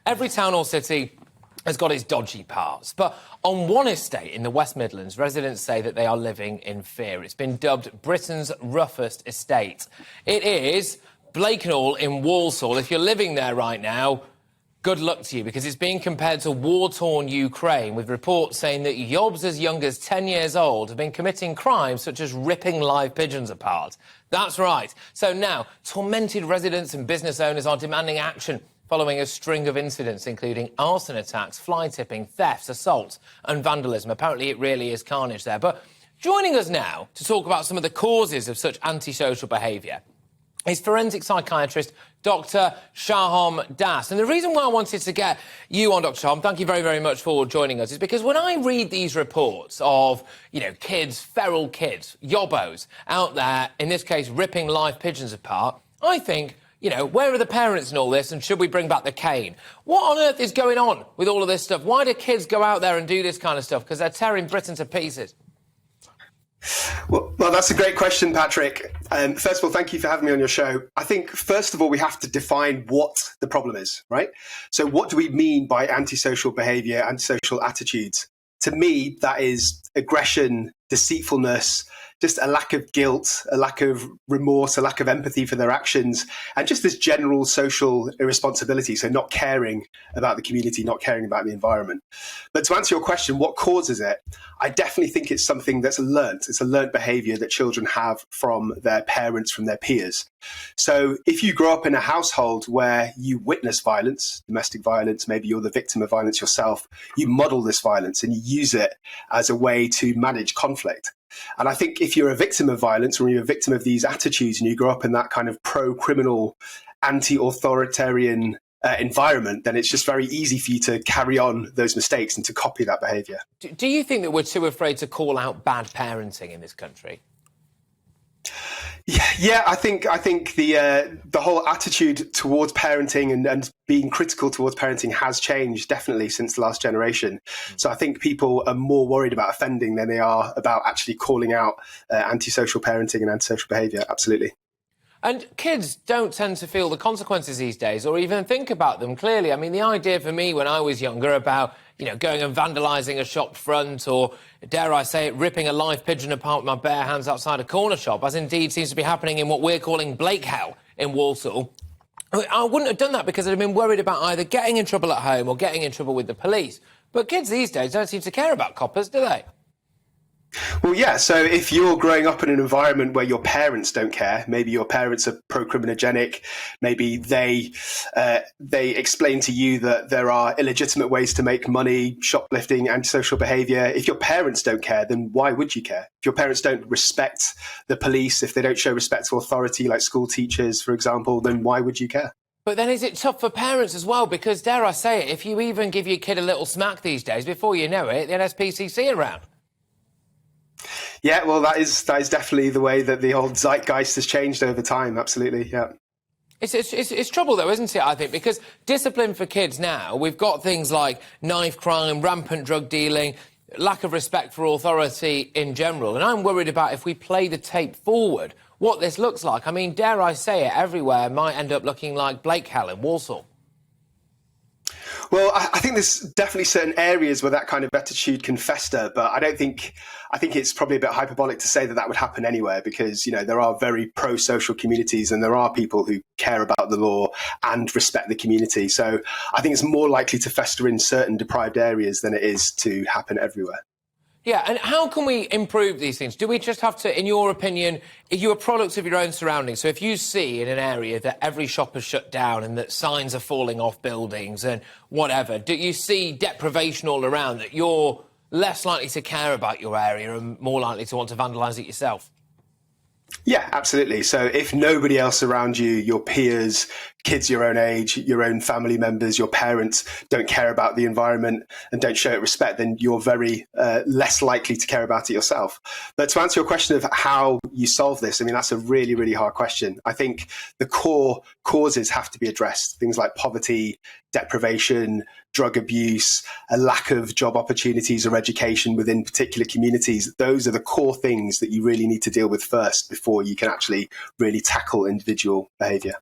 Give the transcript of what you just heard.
Every town or city has got its dodgy parts, but on one estate in the West Midlands, residents say that they are living in fear. It's been dubbed Britain's roughest estate. It is Blakenall in Walsall. If you're living there right now, good luck to you, because it's being compared to war-torn Ukraine, with reports saying that yobs as young as 10 years old have been committing crimes such as ripping live pigeons apart. That's right. So now, tormented residents and business owners are demanding action following a string of incidents, including arson attacks, fly tipping, thefts, assaults and vandalism. Apparently it really is carnage there. But joining us now to talk about some of the causes of such antisocial behaviour is Forensic Psychiatrist Dr Sohom. And the reason why I wanted to get you on, Dr Sohom, thank you very, very much for joining us, is because when I read these reports of, kids, feral kids, yobbos out there, in this case, ripping live pigeons apart, I think, where are the parents in all this, and should we bring back the cane? What on earth is going on with all of this stuff? Why do kids go out there and do this kind of stuff? Because they're tearing Britain to pieces. Well, that's a great question, Patrick. First of all, thank you for having me on your show. I think, first of all, we have to define what the problem is, right? So what do we mean by antisocial behaviour, antisocial attitudes? To me, that is aggression, deceitfulness, just a lack of guilt, a lack of remorse, a lack of empathy for their actions, and just this general social irresponsibility, so not caring about the community, not caring about the environment. But to answer your question, what causes it? I definitely think it's something that's learnt. It's a learnt behaviour that children have from their parents, from their peers. So if you grow up in a household where you witness violence, domestic violence, maybe you're the victim of violence yourself, you model this violence and you use it as a way to manage conflict. And I think if you're a victim of violence, or you're a victim of these attitudes, and you grow up in that kind of pro-criminal, anti-authoritarian environment, then it's just very easy for you to carry on those mistakes and to copy that behaviour. Do you think that we're too afraid to call out bad parenting in this country? Yeah, I think the whole attitude towards parenting and being critical towards parenting has changed definitely since the last generation. So I think people are more worried about offending than they are about actually calling out antisocial parenting and antisocial behaviour. Absolutely. And kids don't tend to feel the consequences these days, or even think about them clearly. I mean, the idea for me when I was younger about, going and vandalising a shop front, or, dare I say it, ripping a live pigeon apart with my bare hands outside a corner shop, as indeed seems to be happening in what we're calling Blakenall in Walsall, I wouldn't have done that because I'd have been worried about either getting in trouble at home or getting in trouble with the police. But kids these days don't seem to care about coppers, do they? Well, yeah. So if you're growing up in an environment where your parents don't care, maybe your parents are pro-criminogenic, maybe they explain to you that there are illegitimate ways to make money, shoplifting, antisocial behaviour. If your parents don't care, then why would you care? If your parents don't respect the police, if they don't show respect to authority, like school teachers, for example, then why would you care? But then is it tough for parents as well? Because, dare I say it, if you even give your kid a little smack these days, before you know it, the NSPCC are around. Yeah, well, that is definitely the way that the old zeitgeist has changed over time. Absolutely, yeah. It's trouble, though, isn't it, I think? Because discipline for kids now, we've got things like knife crime, rampant drug dealing, lack of respect for authority in general. And I'm worried about, if we play the tape forward, what this looks like. I mean, dare I say it, everywhere might end up looking like Blakenall in Walsall. Well, I think there's definitely certain areas where that kind of attitude can fester, but I think it's probably a bit hyperbolic to say that would happen anywhere, because, there are very pro-social communities and there are people who care about the law and respect the community. So I think it's more likely to fester in certain deprived areas than it is to happen everywhere. Yeah, and how can we improve these things? Do we just have to, in your opinion, you're a product of your own surroundings, so if you see in an area that every shop is shut down and that signs are falling off buildings and whatever, do you see deprivation all around, that you're less likely to care about your area and more likely to want to vandalise it yourself? Yeah, absolutely. So if nobody else around you, your peers, kids your own age, your own family members, your parents don't care about the environment and don't show it respect, then you're very less likely to care about it yourself. But to answer your question of how you solve this, I mean, that's a really, really hard question. I think the core causes have to be addressed. Things like poverty, deprivation, drug abuse, a lack of job opportunities or education within particular communities. Those are the core things that you really need to deal with first before you can actually really tackle individual behaviour.